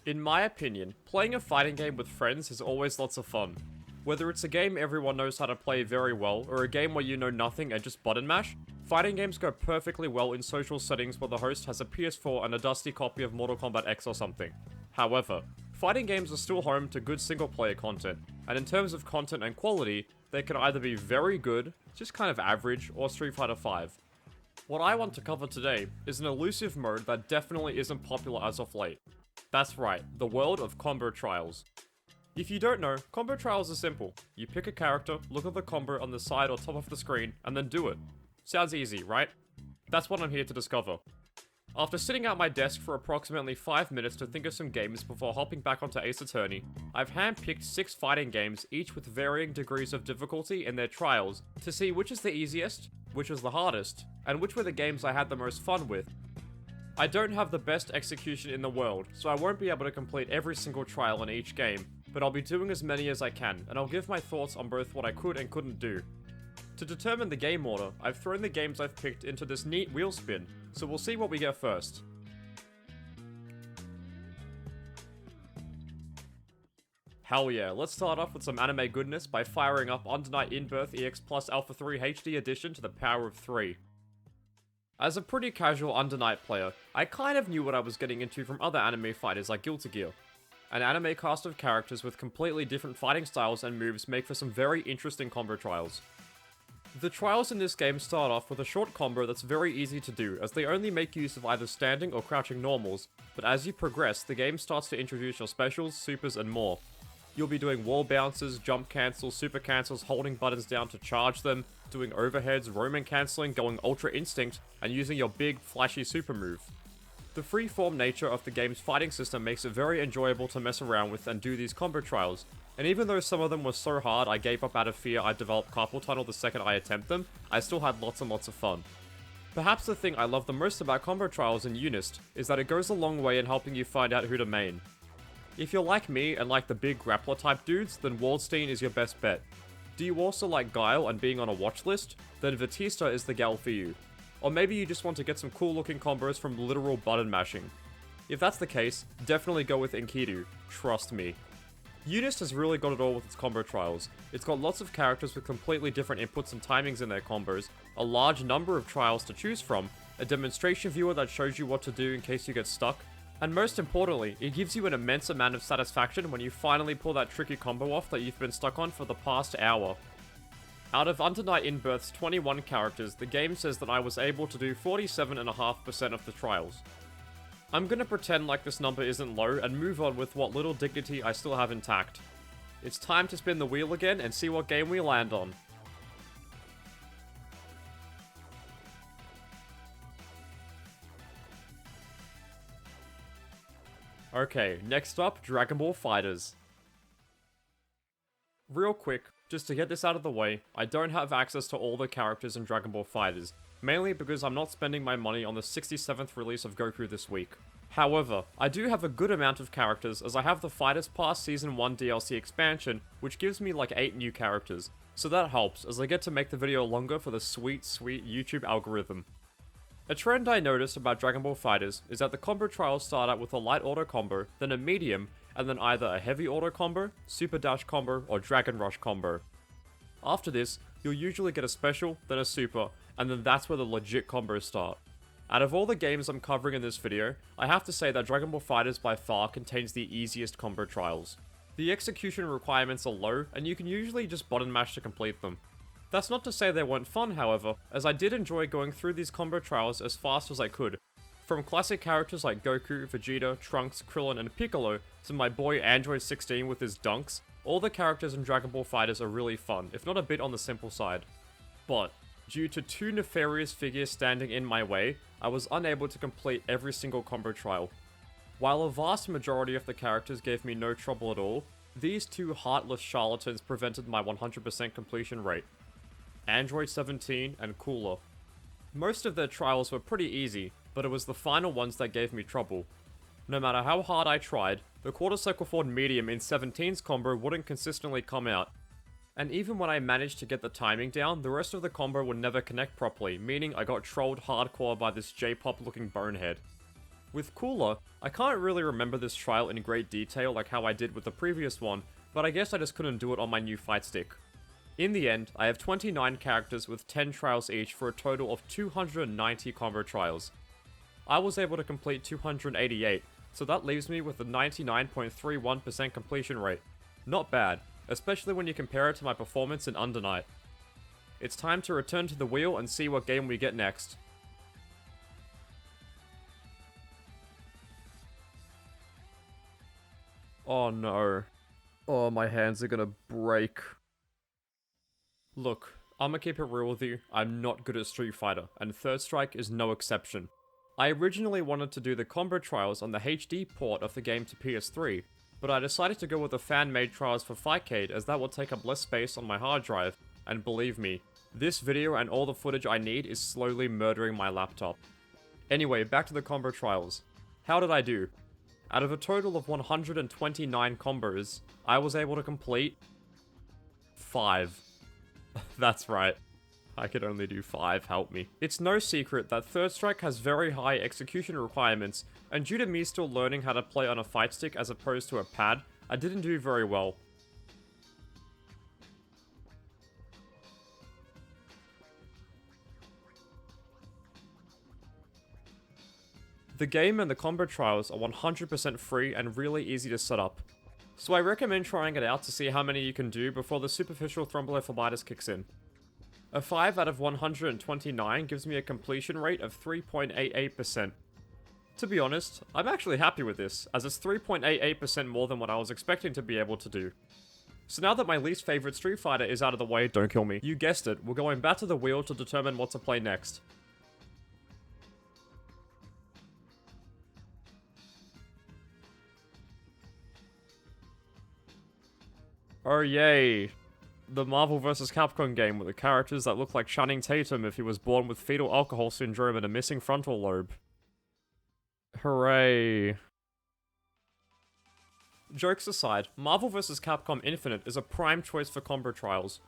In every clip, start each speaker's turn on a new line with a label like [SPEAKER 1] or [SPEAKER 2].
[SPEAKER 1] In my opinion, playing a fighting game with friends is always lots of fun. Whether it's a game everyone knows how to play very well, or a game where you know nothing and just button mash, fighting games go perfectly well in social settings where the host has a PS4 and a dusty copy of Mortal Kombat X or something. However, fighting games are still home to good single player content, and in terms of content and quality, they can either be very good, just kind of average, or Street Fighter V. What I want to cover today is an elusive mode that definitely isn't popular as of late. That's right, the world of combo trials. If you don't know, combo trials are simple. You pick a character, look at the combo on the side or top of the screen, and then do it. Sounds easy, right? That's what I'm here to discover. After sitting at my desk for approximately 5 minutes to think of some games before hopping back onto Ace Attorney, I've handpicked 6 fighting games, each with varying degrees of difficulty in their trials, to see which is the easiest, which was the hardest, and which were the games I had the most fun with. I don't have the best execution in the world, so I won't be able to complete every single trial in each game, but I'll be doing as many as I can, and I'll give my thoughts on both what I could and couldn't do. To determine the game order, I've thrown the games I've picked into this neat wheel spin, so we'll see what we get first. Hell yeah, let's start off with some anime goodness by firing up Under Night In-Birth EX Plus Alpha 3 HD Edition to the power of 3. As a pretty casual Under Night player, I kind of knew what I was getting into from other anime fighters like Guilty Gear. An anime cast of characters with completely different fighting styles and moves make for some very interesting combo trials. The trials in this game start off with a short combo that's very easy to do, as they only make use of either standing or crouching normals, but as you progress, the game starts to introduce your specials, supers, and more. You'll be doing wall bounces, jump cancels, super cancels, holding buttons down to charge them, doing overheads, roaming cancelling, going ultra instinct, and using your big, flashy super move. The free-form nature of the game's fighting system makes it very enjoyable to mess around with and do these combo trials, and even though some of them were so hard I gave up out of fear I'd develop carpal tunnel the second I attempt them, I still had lots and lots of fun. Perhaps the thing I love the most about combo trials in Unist is that it goes a long way in helping you find out who to main. If you're like me and like the big grappler type dudes, then Waldstein is your best bet. Do you also like Guile and being on a watch list? Then Batista is the gal for you. Or maybe you just want to get some cool looking combos from literal button mashing. If that's the case, definitely go with Enkidu, trust me. Unist has really got it all with its combo trials. It's got lots of characters with completely different inputs and timings in their combos, a large number of trials to choose from, a demonstration viewer that shows you what to do in case you get stuck, and most importantly, it gives you an immense amount of satisfaction when you finally pull that tricky combo off that you've been stuck on for the past hour. Out of Under Night In-Birth's 21 characters, the game says that I was able to do 47.5% of the trials. I'm gonna pretend like this number isn't low and move on with what little dignity I still have intact. It's time to spin the wheel again and see what game we land on. Okay, next up, Dragon Ball FighterZ. Real quick, just to get this out of the way, I don't have access to all the characters in Dragon Ball FighterZ, mainly because I'm not spending my money on the 67th release of Goku this week. However, I do have a good amount of characters as I have the FighterZ Pass Season 1 DLC expansion, which gives me like 8 new characters, so that helps as I get to make the video longer for the sweet YouTube algorithm. A trend I noticed about Dragon Ball FighterZ is that the combo trials start out with a light auto combo, then a medium, and then either a heavy auto combo, super dash combo, or dragon rush combo. After this, you'll usually get a special, then a super, and then that's where the legit combos start. Out of all the games I'm covering in this video, I have to say that Dragon Ball FighterZ by far contains the easiest combo trials. The execution requirements are low, and you can usually just button mash to complete them. That's not to say they weren't fun, however, as I did enjoy going through these combo trials as fast as I could. From classic characters like Goku, Vegeta, Trunks, Krillin, and Piccolo, to my boy Android 16 with his dunks, all the characters in Dragon Ball FighterZ are really fun, if not a bit on the simple side. But, due to 2 nefarious figures standing in my way, I was unable to complete every single combo trial. While a vast majority of the characters gave me no trouble at all, these 2 heartless charlatans prevented my 100% completion rate. Android 17 and Cooler. Most of their trials were pretty easy, but it was the final ones that gave me trouble. No matter how hard I tried, the quarter cycle forward medium in 17's combo wouldn't consistently come out. And even when I managed to get the timing down, the rest of the combo would never connect properly, meaning I got trolled hardcore by this J-pop looking bonehead. With Cooler, I can't really remember this trial in great detail like how I did with the previous one, but I guess I just couldn't do it on my new fight stick. In the end, I have 29 characters with 10 trials each for a total of 290 combo trials. I was able to complete 288, so that leaves me with a 99.31% completion rate. Not bad, especially when you compare it to my performance in Under Night. It's time to return to the wheel and see what game we get next. Oh no. Oh, my hands are gonna break. Look, I'ma keep it real with you, I'm not good at Street Fighter, and Third Strike is no exception. I originally wanted to do the combo trials on the HD port of the game to PS3, but I decided to go with the fan-made trials for Fightcade as that will take up less space on my hard drive, and believe me, this video and all the footage I need is slowly murdering my laptop. Anyway, back to the combo trials. How did I do? Out of a total of 129 combos, I was able to complete 5. That's right. I could only do 5, help me. It's no secret that Third Strike has very high execution requirements, and due to me still learning how to play on a fight stick as opposed to a pad, I didn't do very well. The game and the combo trials are 100% free and really easy to set up, so I recommend trying it out to see how many you can do before the superficial thrombolyphlebitis kicks in. A 5 out of 129 gives me a completion rate of 3.88%. To be honest, I'm actually happy with this, as it's 3.88% more than what I was expecting to be able to do. So now that my least favorite Street Fighter is out of the way, don't kill me. You guessed it, we're going back to the wheel to determine what to play next. Oh yay. The Marvel vs. Capcom game with the characters that look like Channing Tatum if he was born with fetal alcohol syndrome and a missing frontal lobe. Hooray. Jokes aside, Marvel vs. Capcom Infinite is a prime choice for combo trials.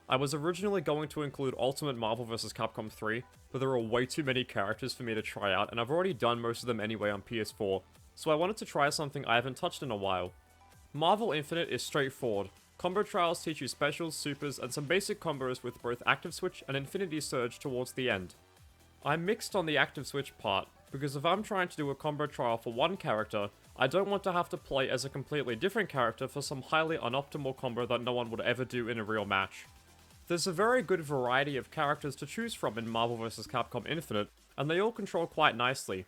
[SPEAKER 1] I was originally going to include Ultimate Marvel vs. Capcom 3, but there are way too many characters for me to try out, and I've already done most of them anyway on PS4, so I wanted to try something I haven't touched in a while. Marvel Infinite is straightforward. Combo trials teach you specials, supers, and some basic combos with both Active Switch and Infinity Surge towards the end. I'm mixed on the Active Switch part, because if I'm trying to do a combo trial for one character, I don't want to have to play as a completely different character for some highly unoptimal combo that no one would ever do in a real match. There's a very good variety of characters to choose from in Marvel vs. Capcom Infinite, and they all control quite nicely.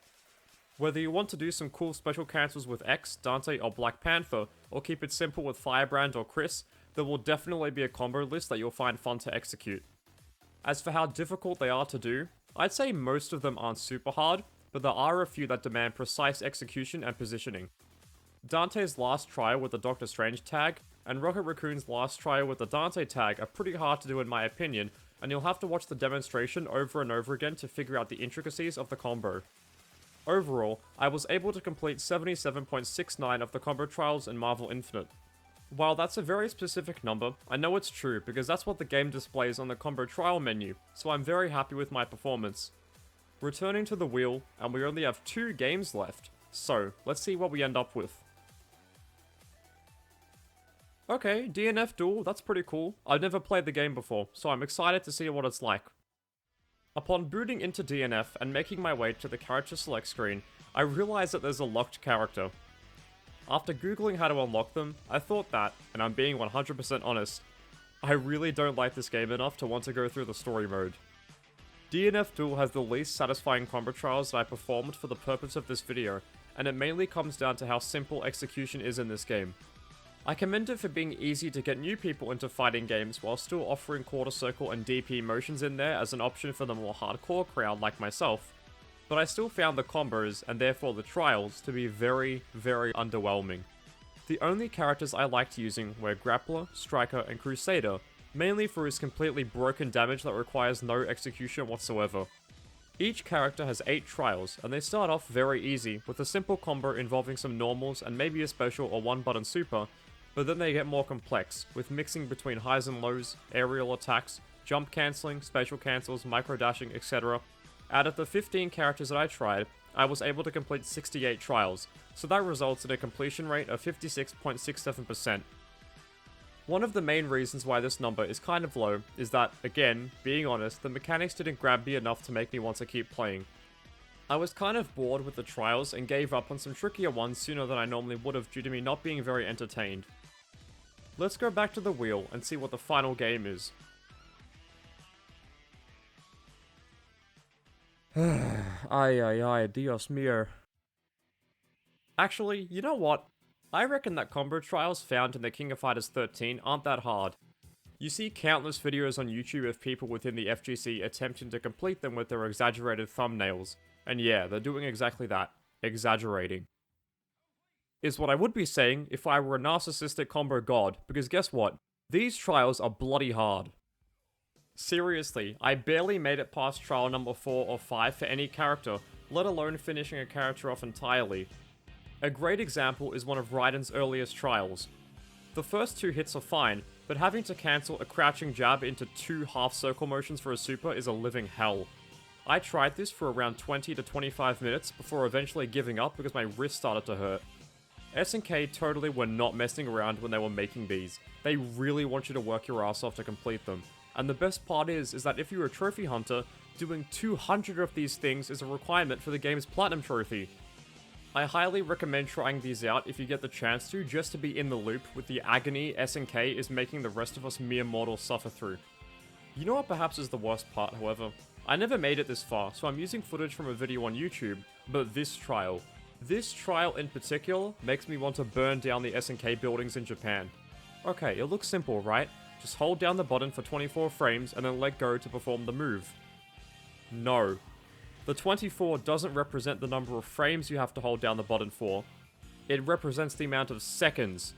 [SPEAKER 1] Whether you want to do some cool special cancels with X, Dante, or Black Panther, or keep it simple with Firebrand or Chris, there will definitely be a combo list that you'll find fun to execute. As for how difficult they are to do, I'd say most of them aren't super hard, but there are a few that demand precise execution and positioning. Dante's last try with the Doctor Strange tag, and Rocket Raccoon's last try with the Dante tag are pretty hard to do in my opinion, and you'll have to watch the demonstration over and over again to figure out the intricacies of the combo. Overall, I was able to complete 77.69 of the combo trials in Marvel Infinite. While that's a very specific number, I know it's true because that's what the game displays on the combo trial menu, so I'm very happy with my performance. Returning to the wheel, and we only have 2 games left, so let's see what we end up with. Okay, DNF Duel, that's pretty cool. I've never played the game before, so I'm excited to see what it's like. Upon booting into DNF and making my way to the character select screen, I realized that there's a locked character. After googling how to unlock them, I thought that, and I'm being 100% honest, I really don't like this game enough to want to go through the story mode. DNF Duel has the least satisfying combo trials that I performed for the purpose of this video, and it mainly comes down to how simple execution is in this game. I commend it for being easy to get new people into fighting games while still offering quarter circle and DP motions in there as an option for the more hardcore crowd like myself, but I still found the combos, and therefore the trials, to be very, very underwhelming. The only characters I liked using were Grappler, Striker, and Crusader, mainly for his completely broken damage that requires no execution whatsoever. Each character has 8 trials, and they start off very easy, with a simple combo involving some normals and maybe a special or one button super, but then they get more complex, with mixing between highs and lows, aerial attacks, jump cancelling, special cancels, micro dashing, etc. Out of the 15 characters that I tried, I was able to complete 68 trials, so that results in a completion rate of 56.67%. One of the main reasons why this number is kind of low is that, again, being honest, the mechanics didn't grab me enough to make me want to keep playing. I was kind of bored with the trials and gave up on some trickier ones sooner than I normally would have due to me not being very entertained. Let's go back to the wheel and see what the final game is. Ay, Dios mío. Actually, you know what? I reckon that combo trials found in the King of Fighters 13 aren't that hard. You see countless videos on YouTube of people within the FGC attempting to complete them with their exaggerated thumbnails. And yeah, they're doing exactly that. Exaggerating. Is what I would be saying if I were a narcissistic combo god, because guess what? These trials are bloody hard. Seriously, I barely made it past trial number 4 or 5 for any character, let alone finishing a character off entirely. A great example is one of Raiden's earliest trials. The first 2 hits are fine, but having to cancel a crouching jab into 2 half-circle motions for a super is a living hell. I tried this for around 20 to 25 minutes before eventually giving up because my wrist started to hurt. SNK totally were not messing around when they were making these. They really want you to work your ass off to complete them. And the best part is that if you're a trophy hunter, doing 200 of these things is a requirement for the game's platinum trophy. I highly recommend trying these out if you get the chance to, just to be in the loop with the agony SNK is making the rest of us mere mortals suffer through. You know what perhaps is the worst part, however? I never made it this far, so I'm using footage from a video on YouTube, but this trial in particular makes me want to burn down the SNK buildings in Japan. Okay, it looks simple, right? Just hold down the button for 24 frames and then let go to perform the move. No. The 24 doesn't represent the number of frames you have to hold down the button for. It represents the amount of seconds.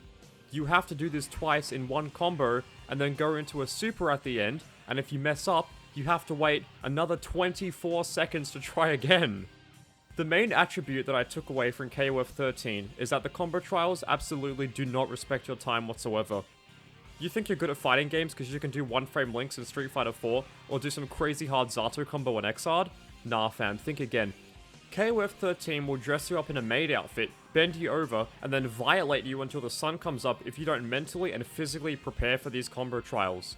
[SPEAKER 1] You have to do this twice in one combo and then go into a super at the end, and if you mess up, you have to wait another 24 seconds to try again. The main attribute that I took away from KOF 13 is that the combo trials absolutely do not respect your time whatsoever. You think you're good at fighting games because you can do 1-frame links in Street Fighter 4, or do some crazy hard Zato combo in XIII? Nah fam, think again. KOF 13 will dress you up in a maid outfit, bend you over, and then violate you until the sun comes up if you don't mentally and physically prepare for these combo trials.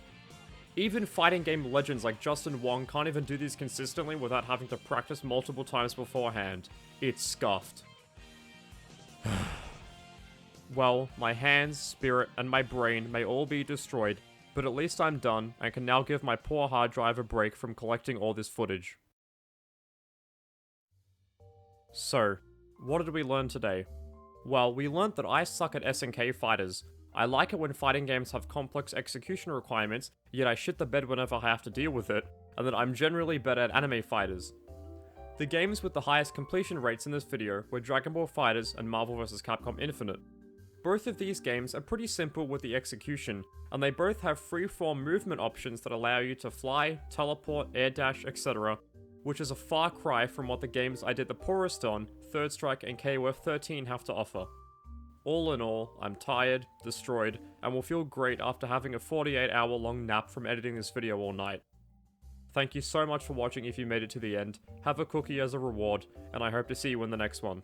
[SPEAKER 1] Even fighting game legends like Justin Wong can't even do these consistently without having to practice multiple times beforehand. It's scuffed. Well, my hands, spirit, and my brain may all be destroyed, but at least I'm done and can now give my poor hard drive a break from collecting all this footage. So, what did we learn today? Well, we learned that I suck at SNK fighters. I like it when fighting games have complex execution requirements, yet I shit the bed whenever I have to deal with it, and that I'm generally better at anime fighters. The games with the highest completion rates in this video were Dragon Ball FighterZ and Marvel vs. Capcom Infinite. Both of these games are pretty simple with the execution, and they both have free-form movement options that allow you to fly, teleport, air dash, etc., which is a far cry from what the games I did the poorest on, Third Strike and KOF 13 have to offer. All in all, I'm tired, destroyed, and will feel great after having a 48-hour long nap from editing this video all night. Thank you so much for watching if you made it to the end, have a cookie as a reward, and I hope to see you in the next one.